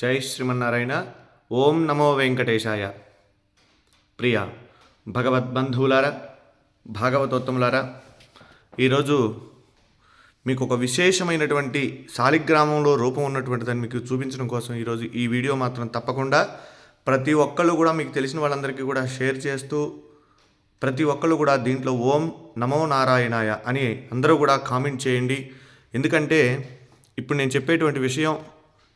జై శ్రీమన్నారాయణ. ఓం నమో వెంకటేశాయ. ప్రియ భగవద్బంధువులారా, భాగవతోత్తములారా, ఈరోజు మీకు ఒక విశేషమైనటువంటి శాలిగ్రామంలో రూపం ఉన్నటువంటిదని మీకు చూపించడం కోసం ఈరోజు ఈ వీడియో మాత్రం తప్పకుండా ప్రతి ఒక్కళ్ళు కూడా మీకు తెలిసిన వాళ్ళందరికీ కూడా షేర్ చేస్తూ, ప్రతి ఒక్కళ్ళు కూడా దీంట్లో ఓం నమో నారాయణాయ అని అందరూ కూడా కామెంట్ చేయండి. ఎందుకంటే ఇప్పుడు నేను చెప్పేటువంటి విషయం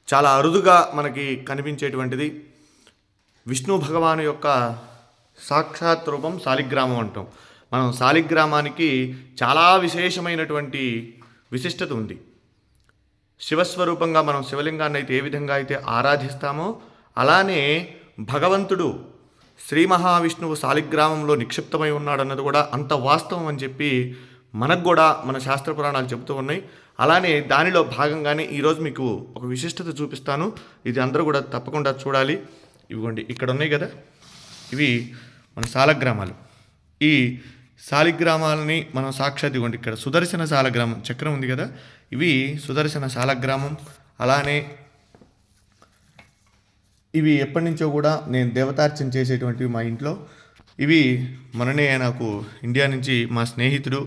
చాలా అరుదుగా మనకి కనిపించేటువంటిది. విష్ణు భగవాను యొక్క సాక్షాత్ రూపం శాలిగ్రామం అంటాం. మనం శాలిగ్రామానికి చాలా విశేషమైనటువంటి విశిష్టత ఉంది. శివస్వరూపంగా మనం శివలింగాన్ని అయితే ఏ విధంగా అయితే ఆరాధిస్తామో అలానే భగవంతుడు శ్రీ మహావిష్ణువు శాలిగ్రామంలో నిక్షిప్తమై ఉన్నాడన్నది కూడా అంత వాస్తవం అని చెప్పి మనకు కూడా మన శాస్త్ర పురాణాలు చెబుతూ ఉన్నాయి. అలానే దానిలో భాగంగానే ఈరోజు మీకు ఒక విశిష్టత చూపిస్తాను. ఇది అందరూ కూడా తప్పకుండా చూడాలి. ఇవిగోండి ఇక్కడ ఉన్నాయి కదా, ఇవి మన శాలగ్రామాలు. ఈ శాలిగ్రామాలని మనం సాక్షాత్ ఇవ్వండి. ఇక్కడ సుదర్శన శాలగ్రామం చక్రం ఉంది కదా, ఇవి సుదర్శన శాలగ్రామం. అలానే ఇవి ఎప్పటి నుంచో కూడా నేను దేవతార్చన చేసేటువంటివి మా ఇంట్లో. ఇవి మననే నాకు ఇండియా నుంచి మా స్నేహితుడు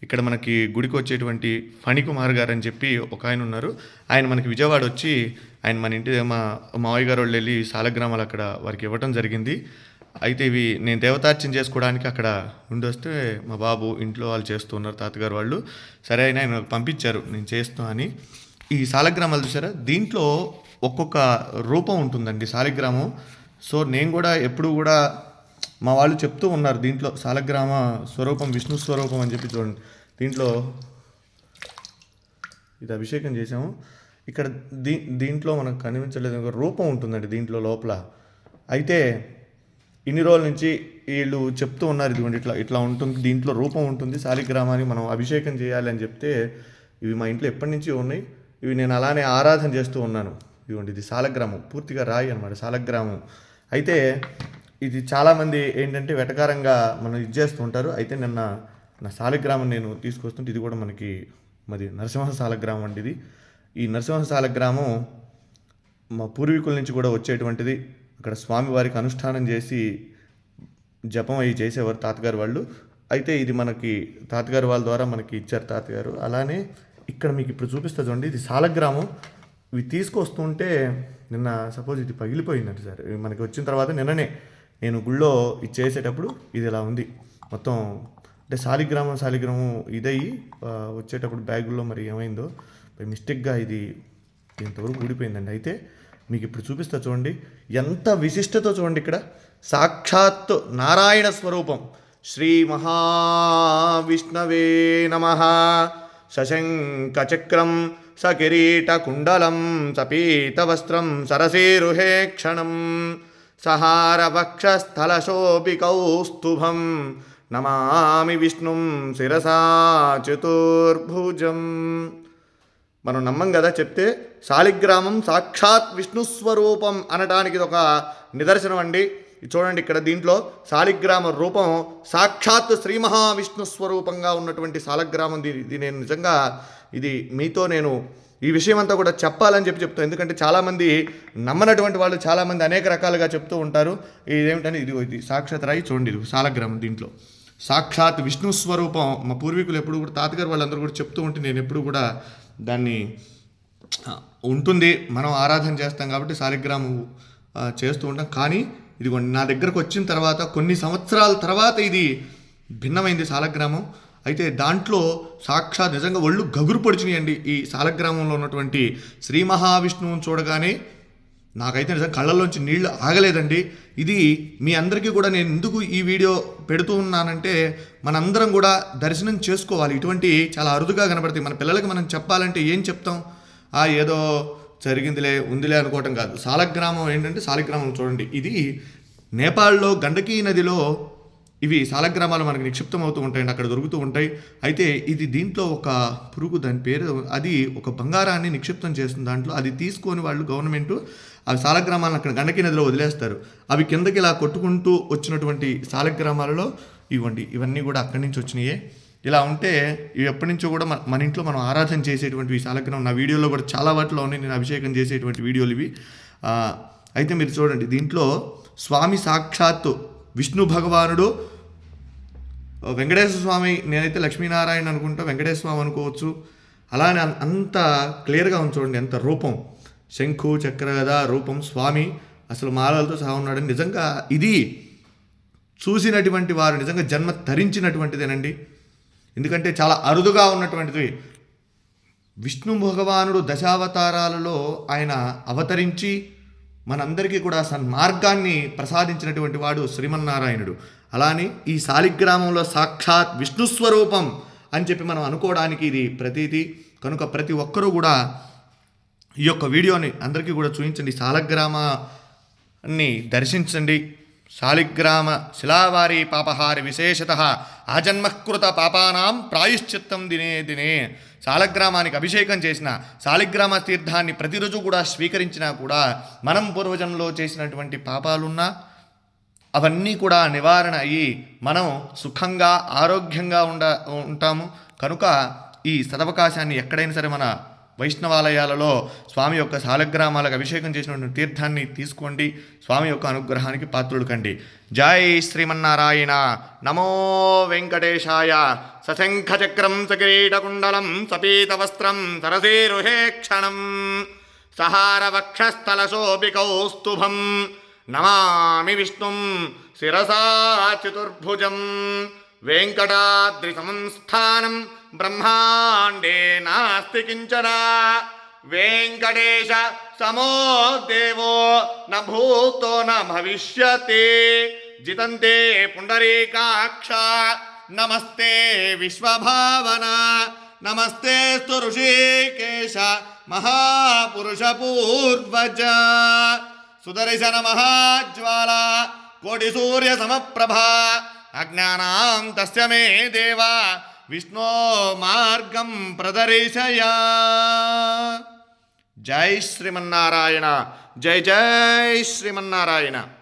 ఇక్కడ మనకి గుడికి వచ్చేటువంటి ఫణికుమార్ గారు అని చెప్పి ఒక ఆయన ఉన్నారు. ఆయన మనకి విజయవాడ వచ్చి ఆయన మన ఇంటి మా మావయ్య గారు వాళ్ళు వెళ్ళి శాలగ్రామాలు అక్కడ వారికి ఇవ్వటం జరిగింది. అయితే ఇవి నేను దేవతార్చన చేసుకోవడానికి అక్కడ ఉండి వస్తే మా బాబు ఇంట్లో వాళ్ళు చేస్తూ ఉన్నారు, తాతగారు వాళ్ళు. సరే అయినా ఆయన పంపించారు నేను చేస్తున్నా అని. ఈ శాలగ్రామాలు చూసారా, దీంట్లో ఒక్కొక్క రూపం ఉంటుందండి శాలిగ్రామం. సో నేను కూడా ఎప్పుడు కూడా మా వాళ్ళు చెప్తూ ఉన్నారు దీంట్లో శాలగ్రామ స్వరూపం విష్ణు స్వరూపం అని చెప్పి. చూడండి దీంట్లో ఇది అభిషేకం చేసాము. ఇక్కడ దీంట్లో మనకు కనిపించలేదు, ఒక రూపం ఉంటుందండి దీంట్లో లోపల. అయితే ఇన్ని రోజుల నుంచి వీళ్ళు చెప్తూ ఉన్నారు ఇదిగోండి ఇట్లా ఇట్లా ఉంటుంది, దీంట్లో రూపం ఉంటుంది, శాలిగ్రామాన్ని మనం అభిషేకం చేయాలి అని చెప్తే ఇవి మా ఇంట్లో ఎప్పటి నుంచి ఉన్నాయి. ఇవి నేను అలానే ఆరాధన చేస్తూ ఉన్నాను. ఇదిగోండి ఇది శాలగ్రామం, పూర్తిగా రాయి అన్నమాట శాలగ్రామం. అయితే ఇది చాలామంది ఏంటంటే వెటకారంగా మనం ఇది చేస్తూ ఉంటారు. అయితే నిన్న నా శాలిగ్రామం నేను తీసుకొస్తుంటే ఇది కూడా మనకి మరి నరసింహ శాలగ్రామం అండి. ఇది ఈ నరసింహ శాలగ్రామం మా పూర్వీకుల నుంచి కూడా వచ్చేటువంటిది. అక్కడ స్వామివారికి అనుష్ఠానం చేసి జపం అవి చేసేవారు తాతగారు వాళ్ళు. అయితే ఇది మనకి తాతగారు వాళ్ళ ద్వారా మనకి ఇచ్చారు తాతగారు. అలానే ఇక్కడ మీకు ఇప్పుడు చూపిస్తా చూడండి, ఇది శాలగ్రామం. ఇవి తీసుకొస్తుంటే నిన్న సపోజ్ ఇది పగిలిపోయిందండి సార్. మనకి వచ్చిన తర్వాత నిన్ననే నేను గుళ్ళో ఇది చేసేటప్పుడు ఇది ఇలా ఉంది మొత్తం. అంటే శాలిగ్రామం ఇదయ్యి వచ్చేటప్పుడు బ్యాగుల్లో మరి ఏమైందో మిస్టేక్గా ఇది ఇంతవరకు ఊడిపోయిందండి. అయితే మీకు ఇప్పుడు చూపిస్తా చూడండి ఎంత విశిష్టతో చూడండి. ఇక్కడ సాక్షాత్ నారాయణ స్వరూపం. శ్రీ మహావిష్ణవే నమః. శశంఖ చక్రం సకిరీట కుండలం సపీతవస్త్రం సరసేరుహే క్షణం సహారవక్షస్థలశోభికౌస్తుభం నమామి విష్ణుం శిరసా చతుర్భుజం. మనం నమ్మం కదా చెప్తే. శాలిగ్రామం సాక్షాత్ విష్ణుస్వరూపం అనడానికి ఇది ఒక నిదర్శనం అండి. చూడండి ఇక్కడ దీంట్లో శాలిగ్రామ రూపం సాక్షాత్ శ్రీ మహావిష్ణు స్వరూపంగా ఉన్నటువంటి శాలగ్రామం. ఇది నేను నిజంగా ఇది మీతో నేను ఈ విషయం అంతా కూడా చెప్పాలని చెప్తాను. ఎందుకంటే చాలామంది నమ్మనటువంటి వాళ్ళు చాలామంది అనేక రకాలుగా చెప్తూ ఉంటారు. ఇదేమిటని ఇది సాక్షాత్ రాయి చూడండి, ఇది శాలగ్రామం. దీంట్లో సాక్షాత్ విష్ణు స్వరూపం. మా పూర్వీకులు ఎప్పుడు కూడా తాతగారు వాళ్ళందరూ కూడా చెప్తూ ఉంటే నేను ఎప్పుడు కూడా దాన్ని ఉంటుంది, మనం ఆరాధన చేస్తాం కాబట్టి శాలిగ్రామం చేస్తూ ఉంటాం. కానీ ఇదిగోండి నా దగ్గరకు వచ్చిన తర్వాత కొన్ని సంవత్సరాల తర్వాత ఇది భిన్నమైంది శాలగ్రామం. అయితే దాంట్లో సాక్షాత్ నిజంగా ఒళ్ళు గగురు పొడిచినాయండి. ఈ శాలగ్రామంలో ఉన్నటువంటి శ్రీ మహావిష్ణువుని చూడగానే నాకైతే నిజంగా కళ్ళల్లోంచి నీళ్లు ఆగలేదండి. ఇది మీ అందరికీ కూడా నేను ఎందుకు ఈ వీడియో పెడుతూ ఉన్నానంటే మనందరం కూడా దర్శనం చేసుకోవాలి. ఇటువంటి చాలా అరుదుగా కనబడతాయి. మన పిల్లలకి మనం చెప్పాలంటే ఏం చెప్తాం, ఏదో జరిగిందిలే ఉందిలే అనుకోవటం కాదు. శాలగ్రామం ఏంటంటే శాలిగ్రామం చూడండి, ఇది నేపాల్లో గండకీ నదిలో ఇవి శాలగ్రామాలు మనకు నిక్షిప్తం అవుతూ ఉంటాయండి, అక్కడ దొరుకుతూ ఉంటాయి. అయితే ఇది దీంట్లో ఒక పురుగు, దాని పేరు, అది ఒక బంగారాన్ని నిక్షిప్తం చేస్తుంది దాంట్లో. అది తీసుకొని వాళ్ళు గవర్నమెంట్ అవి శాలగ్రామాలను అక్కడ గండకీ నదిలో వదిలేస్తారు. అవి కిందకి ఇలా కొట్టుకుంటూ వచ్చినటువంటి శాలగ్రామాలలో ఇవన్నీ కూడా అక్కడి నుంచి వచ్చినాయే. ఇలా ఉంటే ఇవి ఎప్పటి నుంచో కూడా మన ఇంట్లో మనం ఆరాధన చేసేటువంటి శాలగ్రామం. నా వీడియోలో కూడా చాలా వాటిలో ఉన్నాయి నేను అభిషేకం చేసేటువంటి వీడియోలు ఇవి. ఆ, అయితే మీరు చూడండి, దీంట్లో స్వామి సాక్షాత్తు విష్ణు భగవానుడు, వెంకటేశ్వర స్వామి, నేనైతే లక్ష్మీనారాయణ అనుకుంటా, వెంకటేశ్వర స్వామి అనుకోవచ్చు. అలానే అంత క్లియర్గా ఉంది చూడండి, ఎంత రూపం, శంఖు చక్ర గద రూపం, స్వామి అసలు మాలలతో సహా ఉన్నాడని. నిజంగా ఇది చూసినటువంటి వారు నిజంగా జన్మ ధరించినటువంటిదేనండి. ఎందుకంటే చాలా అరుదుగా ఉన్నటువంటిది. విష్ణు భగవానుడు దశావతారాలలో ఆయన అవతరించి మనందరికీ కూడా సన్మార్గాన్ని ప్రసాదించినటువంటి వాడు శ్రీమన్నారాయణుడు. అలానే ఈ శాలిగ్రామంలో సాక్షాత్ విష్ణుస్వరూపం అని చెప్పి మనం అనుకోవడానికి ఇది ప్రతీతి. కనుక ప్రతి ఒక్కరూ కూడా ఈ యొక్క వీడియోని అందరికీ కూడా చూపించండి, శాలగ్రామాన్ని దర్శించండి. శాలిగ్రామ శిలావారి పాపహారి విశేషత ఆజన్మకృత పాపానాం ప్రాయశ్చిత్తం దినే దినే. శాలగ్రామానికి అభిషేకం చేసిన, శాలిగ్రామ తీర్థాన్ని ప్రతిరోజు కూడా స్వీకరించినా కూడా మనం పూర్వజన్మలో చేసినటువంటి పాపాలున్నా అవన్నీ కూడా నివారణ అయ్యి మనం సుఖంగా ఆరోగ్యంగా ఉంటాము. కనుక ఈ సదవకాశాన్ని ఎక్కడైనా సరే మన వైష్ణవాలయాలలో స్వామి యొక్క శాలగ్రామాలకు అభిషేకం చేసినటువంటి తీర్థాన్ని తీసుకోండి. స్వామి యొక్క అనుగ్రహానికి పాత్రులు కండి. జై శ్రీమన్నారాయణ. నమో వెంకటేశాయ. సశంఖచక్రం సకిరీటకుండలం సపీతవస్త్రం సరసీరుహే క్షణం సహారవక్షస్థలశోభికౌస్తుభం నమామి విష్ణుం శిరసా చతుర్భుజం. వెంకటాద్రి సంస్థానం బ్రహ్మాండే నాస్తి కించన. వెంకటేశ సమో దేవో న భూతో న భవిష్యతి. జితంతే పుండరీకాక్ష నమస్తే విశ్వభావన. నమస్తే స్తు ఋషికేశ మహాపురుష పూర్వజ. సుదర్శన మహాజ్వాల కోటి సూర్య సమప్రభా. అజ్ఞానాం తస్య మే దేవా విష్ణో మార్గం ప్రదర్శయ. జై శ్రీమన్నారాయణ. జై జై శ్రీమన్నారాయణ.